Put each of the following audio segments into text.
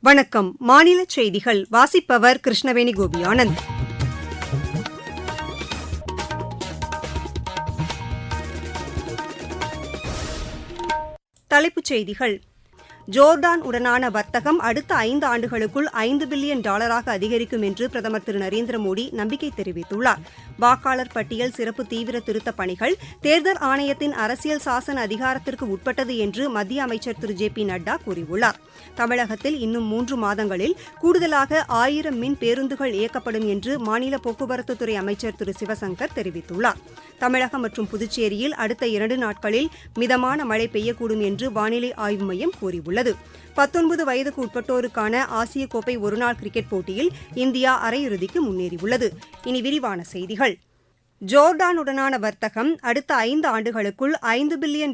வணக்கம். மாநில செய்திகள் வாசிப்பவர் கிருஷ்ணவேணி கோபியானந்த். தலைப்புச் செய்திகள். ஜோர்டான் உடனான வர்த்தகம் அடுத்த 5 ஆண்டுகளுக்குள் $5 பில்லியன் அதிகரிக்கும் என்று பிரதமர் திரு நரேந்திரமோடி நம்பிக்கை தெரிவித்துள்ளார். வாக்காளர் பட்டியல் சிறப்பு தீவிர திருத்தப் பணிகள் தேர்தல் ஆணையத்தின் அரசியல் சாசன அதிகாரத்திற்கு உட்பட்டது என்று மத்திய அமைச்சர் திரு ஜே.பி. நட்டா கூறியுள்ளார். தமிழகத்தில் இன்னும் 3 மாதங்களில் கூடுதலாக 1000 மின் பேருந்துகள் இயக்கப்படும் என்று மாநில போக்குவரத்துத்துறை அமைச்சர் திரு சிவசங்கர் தெரிவித்துள்ளார். தமிழகம் மற்றும் புதுச்சேரியில் அடுத்த 2 நாட்களில் மிதமான மழை பெய்யக்கூடும் என்று வானிலை ஆய்வு மையம் கூறியுள்ளது. 19 வயதுக்கு உட்பட்டோருக்கான ஆசிய கோப்பை ஒருநாள் கிரிக்கெட் போட்டியில் இந்தியா அரையிறுதிக்கு முன்னேறியுள்ளது. இனி விரிவான செய்திகள். ஜோர்டானுடனான வர்த்தகம் அடுத்த 5 ஆண்டுகளுக்குள் $5 பில்லியன்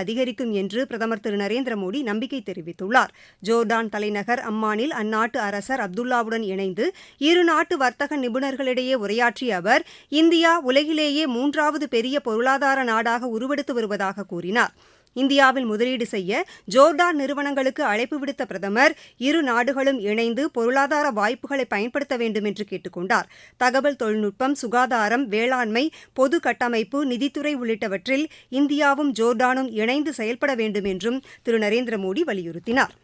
அதிகரிக்கும் என்று பிரதமர் திரு நரேந்திரமோடி நம்பிக்கை தெரிவித்துள்ளார். ஜோர்டான் தலைநகர் அம்மானில் அந்நாட்டு அரசர் அப்துல்லாவுடன் இணைந்து இருநாட்டு வர்த்தக நிபுணர்களிடையே உரையாற்றிய அவர், இந்தியா உலகிலேயே 3வது பெரிய பொருளாதார நாடாக உருவெடுத்து வருவதாக கூறினார். இந்தியாவில் முதலீடு செய்ய ஜோர்டான் நிறுவனங்களுக்கு அழைப்பு விடுத்த பிரதமர், இரு நாடுகளும் இணைந்து பொருளாதார வாய்ப்புகளை பயன்படுத்த வேண்டும் என்று கேட்டுக் கொண்டார். தகவல் தொழில்நுட்பம், சுகாதாரம், வேளாண்மை, பொது கட்டமைப்பு, நிதித்துறை உள்ளிட்டவற்றில் இந்தியாவும் ஜோர்டானும் இணைந்து செயல்பட வேண்டும் என்றும் திரு நரேந்திரமோடி வலியுறுத்தினார்.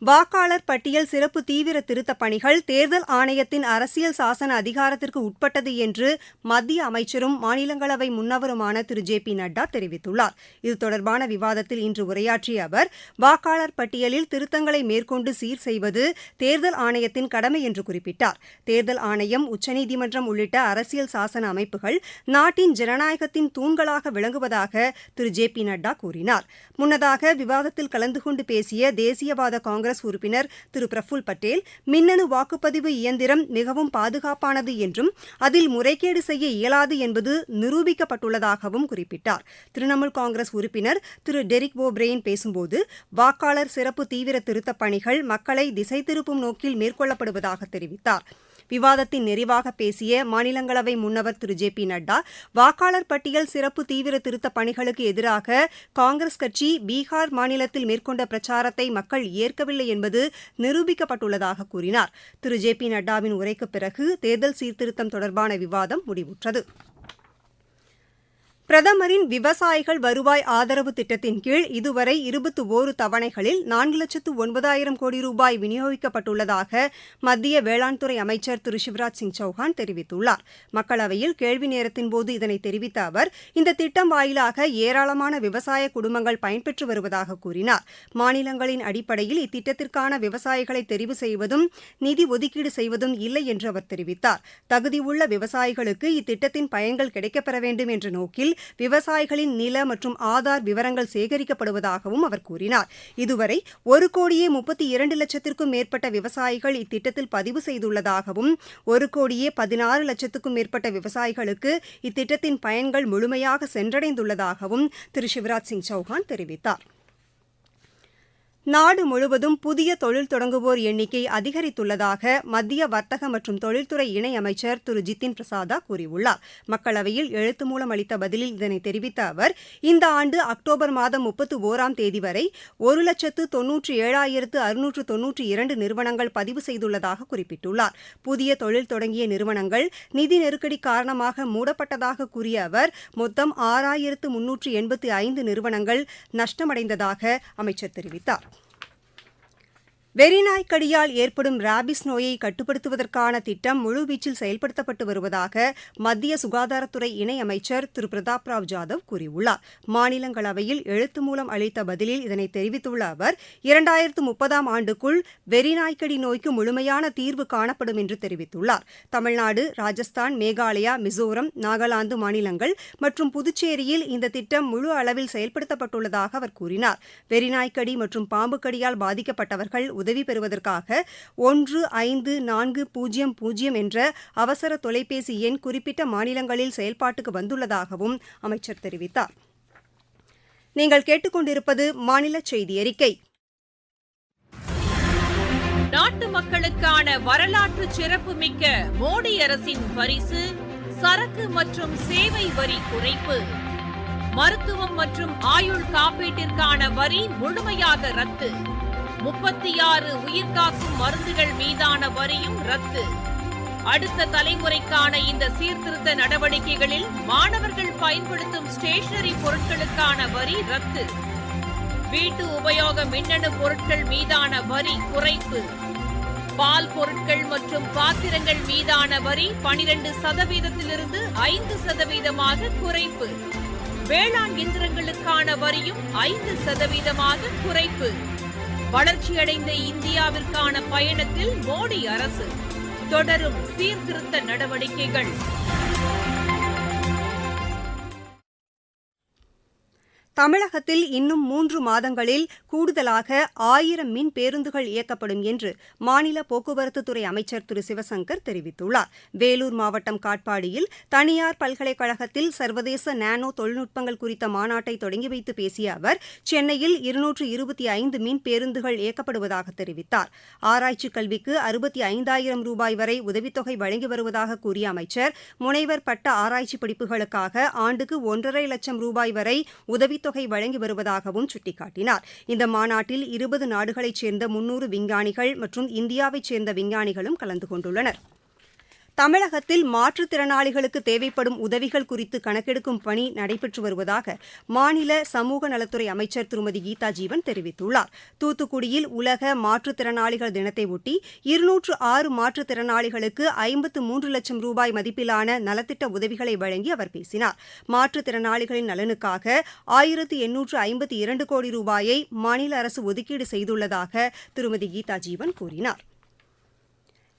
வாக்காளர் பட்டியல் சிறப்பு தீவிர திருத்தப் பணிகள் தேர்தல் ஆணையத்தின் அரசியல் சாசன அதிகாரத்திற்கு உட்பட்டது என்று மத்திய அமைச்சரும் மாநிலங்களவை முன்னவருமான திரு ஜே.பி. நட்டா தெரிவித்துள்ளார். இது தொடர்பான விவாதத்தில் இன்று உரையாற்றிய அவர், வாக்காளர் பட்டியலில் திருத்தங்களை மேற்கொண்டு சீர் செய்வது தேர்தல் ஆணையத்தின் கடமை என்று குறிப்பிட்டார். தேர்தல் ஆணையம், உச்சநீதிமன்றம் உள்ளிட்ட அரசியல் சாசன அமைப்புகள் நாட்டின் ஜனநாயகத்தின் தூண்களாக விளங்குவதாக திரு ஜே.பி. நட்டா கூறினார். முன்னதாக விவாதத்தில் கலந்து கொண்டு பேசிய தேசியவாத காங்கிரஸ் உறுப்பினர் திரு பிரஃபுல் பட்டேல், மின்னணு வாக்குப்பதிவு இயந்திரம் மிகவும் பாதுகாப்பானது என்றும் அதில் முறைகேடு செய்ய இயலாது என்பது நிரூபிக்கப்பட்டுள்ளதாகவும் குறிப்பிட்டார். திரிணாமுல் காங்கிரஸ் உறுப்பினர் திரு டெரிக் ஓ'-பிரையன் பேசும்போது, வாக்காளர் சிறப்பு தீவிர திருத்தப் பணிகள் மக்களை திசை திருப்பும் நோக்கில் மேற்கொள்ளப்படுவதாக தெரிவித்தார். விவாதத்தின் நிறைவாக பேசிய மாநிலங்களவை முன்னவர் திரு ஜே.பி. நட்டா, வாக்காளர் பட்டியல் சிறப்பு தீவிர திருத்தப் பணிகளுக்கு எதிராக காங்கிரஸ் கட்சி பீகார் மாநிலத்தில் மேற்கொண்ட பிரச்சாரத்தை மக்கள் ஏற்கவில்லை என்பது நிரூபிக்கப்பட்டுள்ளதாக கூறினார். திரு ஜே.பி. நட்டாவின் உரைக்குப் பிறகு தேர்தல் சீர்திருத்தம் தொடர்பான விவாதம் முடிவுற்றது. பிரதமரின் விவசாயிகள் வருவாய் ஆதரவு திட்டத்தின் கீழ் இதுவரை 21 தவணைகளில் 4,09,000 கோடி ரூபாய் விநியோகிக்கப்பட்டுள்ளதாக மத்திய வேளாண் துறை அமைச்சர் திரு சிவராஜ் சிங் சௌஹான் தெரிவித்துள்ளார். மக்களவையில் கேள்வி நேரத்தின்போது இதனை தெரிவித்த அவர், இந்த திட்டம் வாயிலாக ஏராளமான விவசாய குடும்பங்கள் பயன்பெற்று வருவதாக கூறினார். மாநிலங்களின் அடிப்படையில் இத்திட்டத்திற்கான விவசாயிகளை தெரிவு செய்வதும் நிதி ஒதுக்கீடு செய்வதும் இல்லை என்று அவர் தெரிவித்தார். தகுதியுள்ள விவசாயிகளுக்கு இத்திட்டத்தின் பயன்கள் கிடைக்கப்பெற வேண்டும் என்ற நோக்கில் விவசாயிகளின் நில மற்றும் ஆதார் விவரங்கள் சேகரிக்கப்படுவதாகவும் அவர் கூறினார். இதுவரை 1,32,00,000 மேற்பட்ட விவசாயிகள் இத்திட்டத்தில் பதிவு செய்துள்ளதாகவும் 1,16,00,000 மேற்பட்ட விவசாயிகளுக்கு இத்திட்டத்தின் பயன்கள் முழுமையாக சென்றடைந்துள்ளதாகவும் திரு சிவராஜ் சிங் சௌஹான் தெரிவித்தார். நாடு முழுவதும் புதிய தொழில் தொடங்குவோர் எண்ணிக்கை அதிகரித்துள்ளதாக மத்திய வர்த்தக மற்றும் தொழில்துறை இணையமைச்சர் திரு ஜிதின் பிரசாதா கூறியுள்ளார். மக்களவையில் எழுத்து மூலம் அளித்த பதிலில் இதனை தெரிவித்த அவர், இந்த ஆண்டு அக்டோபர் மாதம் 31ஆம் தேதி வரை 1,97,692 நிறுவனங்கள் பதிவு செய்துள்ளதாக குறிப்பிட்டுள்ளார். புதிய தொழில் தொடங்கிய நிறுவனங்கள் நிதி நெருக்கடி காரணமாக மூடப்பட்டதாக கூறிய அவர், மொத்தம் 6,385 நிறுவனங்கள் நஷ்டமடைந்ததாக அமைச்சர் தெரிவித்தார். வெறிநாய்க்கடியால் ஏற்படும் ராபிஸ் நோயை கட்டுப்படுத்துவதற்கான திட்டம் முழுவீச்சில் செயல்படுத்தப்பட்டு வருவதாக மத்திய சுகாதாரத்துறை இணையமைச்சர் திரு பிரதாப் ராவ் ஜாதவ் கூறியுள்ளார். மாநிலங்களவையில் எழுத்து மூலம் அளித்த பதிலில் இதனை தெரிவித்துள்ள அவர், 2030ஆம் ஆண்டுக்குள் வெறிநாய்க்கடி நோய்க்கு முழுமையான தீர்வு காணப்படும் என்று தெரிவித்துள்ளார். தமிழ்நாடு, ராஜஸ்தான், மேகாலயா, மிசோரம், நாகாலாந்து மாநிலங்கள் மற்றும் புதுச்சேரியில் இந்த திட்டம் முழு அளவில் செயல்படுத்தப்பட்டுள்ளதாக அவர் கூறினார். வெறிநாய்க்கடி மற்றும் பாம்புக்கடியால் பாதிக்கப்பட்டவர்கள் உதவி பெறுவதற்காக 1540 என்ற அவசர தொலைபேசி எண் குறிப்பிட்ட மாநிலங்களில் செயல்பாட்டுக்கு வந்துள்ளதாகவும் அமைச்சர் தெரிவித்தார். நீங்கள் கேட்டுக்கொண்டிருப்பது மாநில செய்தி அறிக்கை. நாட்டு மக்களுக்கான வரலாற்று சிறப்புமிக்க மோடி அரசின் பரிசு சரக்கு மற்றும் சேவை வரி குறைப்பு. மருத்துவம் மற்றும் ஆயுள் காப்பீட்டிற்கான வரி முழுமையாக ரத்து. 36 உயிர்காக்கும் மருந்துகள் மீதான வரியும் ரத்து. அடுத்த தலைமுறைக்கான இந்த சீர்திருத்த நடவடிக்கைகளில் மாணவர்கள் பயன்படுத்தும் ஸ்டேஷனரி பொருட்களுக்கான வரி ரத்து. வீட்டு உபயோக மின்னணு பொருட்கள் மீதான வரி குறைப்பு. பால் பொருட்கள் மற்றும் பாத்திரங்கள் மீதான வரி 12%-இலிருந்து 5% குறைப்பு. வேளாண் இயந்திரங்களுக்கான வரியும் 5% குறைப்பு. வளர்ச்சியடைந்த இந்தியாவிற்கான பயணத்தில் மோடி அரசு தொடரும் சீர்திருத்த நடவடிக்கைகள். தமிழகத்தில் இன்னும் 3 மாதங்களில் கூடுதலாக 1000 மின் பேருந்துகள் இயக்கப்படும் என்று மாநில போக்குவரத்துத்துறை அமைச்சர் திரு சிவசங்கர் தெரிவித்துள்ளார். வேலூர் மாவட்டம் காட்பாடியில் தனியார் பல்கலைக்கழகத்தில் சர்வதேச நானோ தொழில்நுட்பங்கள் குறித்த மாநாட்டை தொடங்கி வைத்து பேசிய அவர் சென்னையில் 225 மின் பேருந்துகள் இயக்கப்படுவதாக தெரிவித்தார். ஆராய்ச்சி கல்விக்கு 65,000 ரூபாய் வரை உதவித்தொகை வழங்கி வருவதாக கூறிய அமைச்சர் முனைவர் பட்ட ஆராய்ச்சி படிப்புகளுக்காக ஆண்டுக்கு 1,50,000 லட்சம் ரூபாய் வரை உதவித்தொகை வழங்கி வருவதாகவும் சுட்டிக்காட்டினார். இந்த மாநாட்டில் 20 நாடுகளைச் சேர்ந்த 300 விஞ்ஞானிகள் மற்றும் இந்தியாவைச் சேர்ந்த விஞ்ஞானிகளும் கலந்து கொண்டுள்ளனர். தமிழகத்தில் மாற்றுத்திறனாளிகளுக்கு தேவைப்படும் உதவிகள் குறித்து கணக்கெடுக்கும் பணி நடைபெற்று வருவதாக மாநில சமூக நலத்துறை அமைச்சர் திருமதி கீதா ஜீவன் தெரிவித்துள்ளார். தூத்துக்குடியில் உலக மாற்றுத்திறனாளிகள் தினத்தையொட்டி 206 மாற்றுத்திறனாளிகளுக்கு 53 லட்சம் ரூபாய் மதிப்பிலான நலத்திட்ட உதவிகளை வழங்கி அவர் பேசினார். மாற்றுத்திறனாளிகளின் நலனுக்காக 1852 கோடி ரூபாயை மாநில அரசு ஒதுக்கீடு செய்துள்ளதாக திருமதி கீதா ஜீவன் கூறினார்.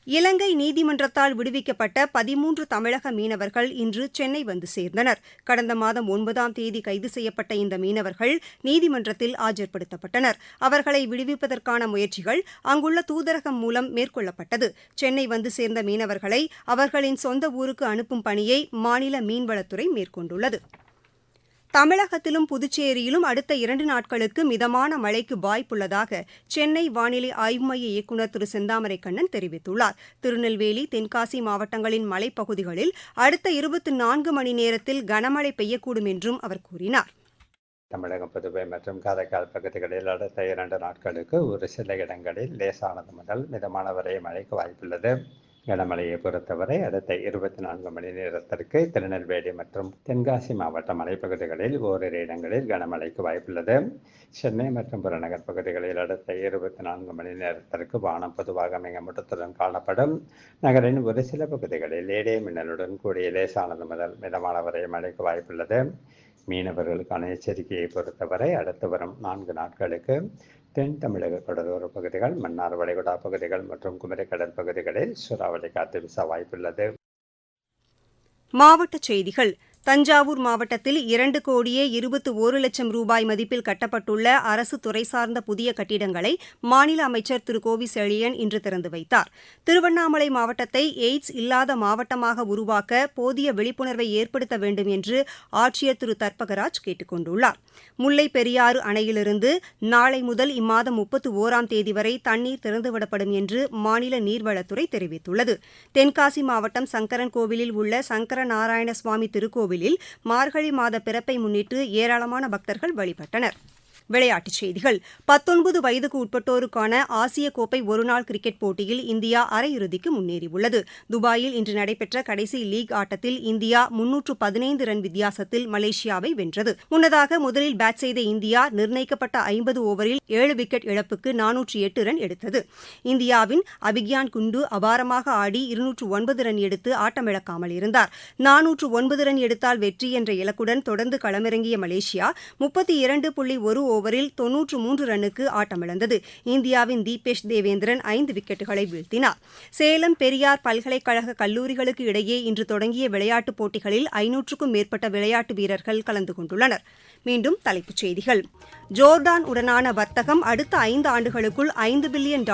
இலங்கை நீதிமன்றத்தால் விடுவிக்கப்பட்ட 13 தமிழக மீனவர்கள் இன்று சென்னை வந்து சேர்ந்தனர். கடந்த மாதம் 9ஆம் தேதி கைது செய்யப்பட்ட இந்த மீனவர்கள் நீதிமன்றத்தில் ஆஜர்படுத்தப்பட்டனர். அவர்களை விடுவிப்பதற்கான முயற்சிகள் அங்குள்ள தூதரகம் மூலம் மேற்கொள்ளப்பட்டது. சென்னை வந்து சேர்ந்த மீனவர்களை அவர்களின் சொந்த ஊருக்கு அனுப்பும் பணியை மாநில மீன்வளத்துறை மேற்கொண்டுள்ளது. தமிழகத்திலும் புதுச்சேரியிலும் அடுத்த 2 நாட்களுக்கு மிதமான மழைக்கு வாய்ப்புள்ளதாக சென்னை வானிலை ஆய்வு மைய இயக்குநர் திரு செந்தாமரை கண்ணன் தெரிவித்துள்ளார். திருநெல்வேலி, தென்காசி மாவட்டங்களின் மலைப்பகுதிகளில் அடுத்த 24 மணி நேரத்தில் கனமழை பெய்யக்கூடும் என்றும் அவர் கூறினார். தமிழகம், புதுவை மற்றும் காரைக்கால் பகுதிகளில் அடுத்த 2 நாட்களுக்கு ஒரு சில இடங்களில் லேசானது முதல் மிதமான வரை மழைக்கு வாய்ப்புள்ளது. கனமழையை பொறுத்தவரை அடுத்த 24 மணி நேரத்திற்கு திருநெல்வேலி மற்றும் தென்காசி மாவட்ட மலைப்பகுதிகளில் ஓரிரு இடங்களில் கனமழைக்கு வாய்ப்புள்ளது. சென்னை மற்றும் புறநகர் பகுதிகளில் அடுத்த 24 மணி நேரத்திற்கு வானம் பொதுவாக மேகமூட்டத்துடன் காணப்படும். நகரின் ஒரு சில பகுதிகளில் இடி மின்னலுடன் கூடிய லேசானது முதல் மிதமான வரை மழைக்கு வாய்ப்புள்ளது. மீனவர்களுக்கான எச்சரிக்கையை பொறுத்தவரை அடுத்து வரும் 4 நாட்களுக்கு தென் தமிழக கடலோர பகுதிகள், மன்னார் வளைகுடா பகுதிகள் மற்றும் குமரி கடல் பகுதிகளில் சூறாவளி காற்று வீச வாய்ப்புள்ளது. மாவட்டச் செய்திகள். தஞ்சாவூர் மாவட்டத்தில் 2,21 லட்சம் ரூபாய் மதிப்பில் கட்டப்பட்டுள்ள அரசு துறை சார்ந்த புதிய கட்டிடங்களை மாநில அமைச்சர் திரு கோவி செழியன் இன்று திறந்து வைத்தார். திருவண்ணாமலை மாவட்டத்தை எய்ட்ஸ் இல்லாத மாவட்டமாக உருவாக்க போதிய விழிப்புணர்வை ஏற்படுத்த வேண்டும் என்று ஆட்சியர் திரு தர்பகராஜ் கேட்டுக் கொண்டுள்ளார். முல்லை பெரியாறு அணையிலிருந்து நாளை முதல் இம்மாதம் 31ஆம் தேதி வரை தண்ணீர் திறந்துவிடப்படும் என்று மாநில நீர்வளத்துறை தெரிவித்துள்ளது. தென்காசி மாவட்டம் சங்கரன் கோவிலில் உள்ள சங்கர நாராயண சுவாமி திருக்கோவில் மார்கழி மாத பிறப்பை முன்னிட்டு ஏராளமான பக்தர்கள் வழிபட்டனர். விளையாட்டுச் செய்திகள். 19 வயதுக்கு உட்பட்டோருக்கான ஆசிய கோப்பை ஒருநாள் கிரிக்கெட் போட்டியில் இந்தியா அரையிறுதிக்கு முன்னேறியுள்ளது. துபாயில் இன்று நடைபெற்ற கடைசி லீக் ஆட்டத்தில் இந்தியா 315 ரன் வித்தியாசத்தில் மலேசியாவை வென்றது. முன்னதாக முதலில் பேட் செய்த இந்தியா நிர்ணயிக்கப்பட்ட 50 ஓவரில் 7 விக்கெட் இழப்புக்கு 408 ரன் எடுத்தது. இந்தியாவின் அபிக்யான் குண்டு அபாரமாக ஆடி 209 ரன் எடுத்து ஆட்டமிழக்காமல் இருந்தார். 409 ரன் எடுத்தால் வெற்றி என்ற இலக்குடன் தொடர்ந்து களமிறங்கிய மலேசியா 32.1 ஓவரில் 93 ரன்னுக்கு ஆட்டமிழந்தது. இந்தியாவின் தீபேஷ் தேவேந்திரன் 5 விக்கெட்டுகளை வீழ்த்தினார். சேலம் பெரியார் பல்கலைக்கழக கல்லூரிகளுக்கு இடையே இன்று தொடங்கிய விளையாட்டுப் போட்டிகளில் 500க்கும் மேற்பட்ட விளையாட்டு வீரர்கள் கலந்து கொண்டுள்ளனர். மீண்டும் தலைப்புச் செய்திகள். ஜோர்டான் உடனான வர்த்தகம் அடுத்த 5 ஆண்டுகளுக்குள் $5 பில்லியன்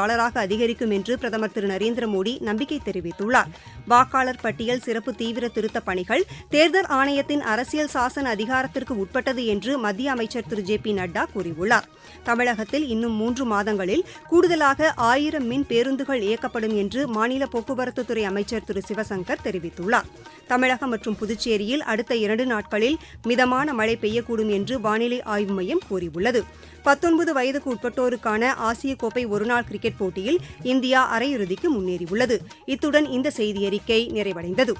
அதிகரிக்கும் என்று பிரதமர் திரு நரேந்திர மோடி நம்பிக்கை தெரிவித்துள்ளார். வாக்காளர் பட்டியல் சிறப்பு தீவிர திருத்தப் பணிகள் தேர்தல் ஆணையத்தின் அரசியல் சாசன அதிகாரத்திற்கு உட்பட்டது என்று மத்திய அமைச்சர் திரு ஜே பி நட்டா கூறியுள்ளார். தமிழகத்தில் இன்னும் 3 மாதங்களில் கூடுதலாக 1000 மின் பேருந்துகள் இயக்கப்படும் என்று மாநில போக்குவரத்துத்துறை அமைச்சர் திரு சிவசங்கர் தெரிவித்துள்ளார். தமிழகம் மற்றும் புதுச்சேரியில் அடுத்த 2 நாட்களில் மிதமான மழை பெய்யக்கூடும் என்று என்று வானிலை ஆய்வு மையம் கூறியுள்ளது. 19 வயதுக்கு உட்பட்டோருக்கான ஆசிய கோப்பை ஒருநாள் கிரிக்கெட் போட்டியில் இந்தியா அரையிறுதிக்கு முன்னேறியுள்ளது. இத்துடன் இந்த செய்தியறிக்கை நிறைவடைந்தது.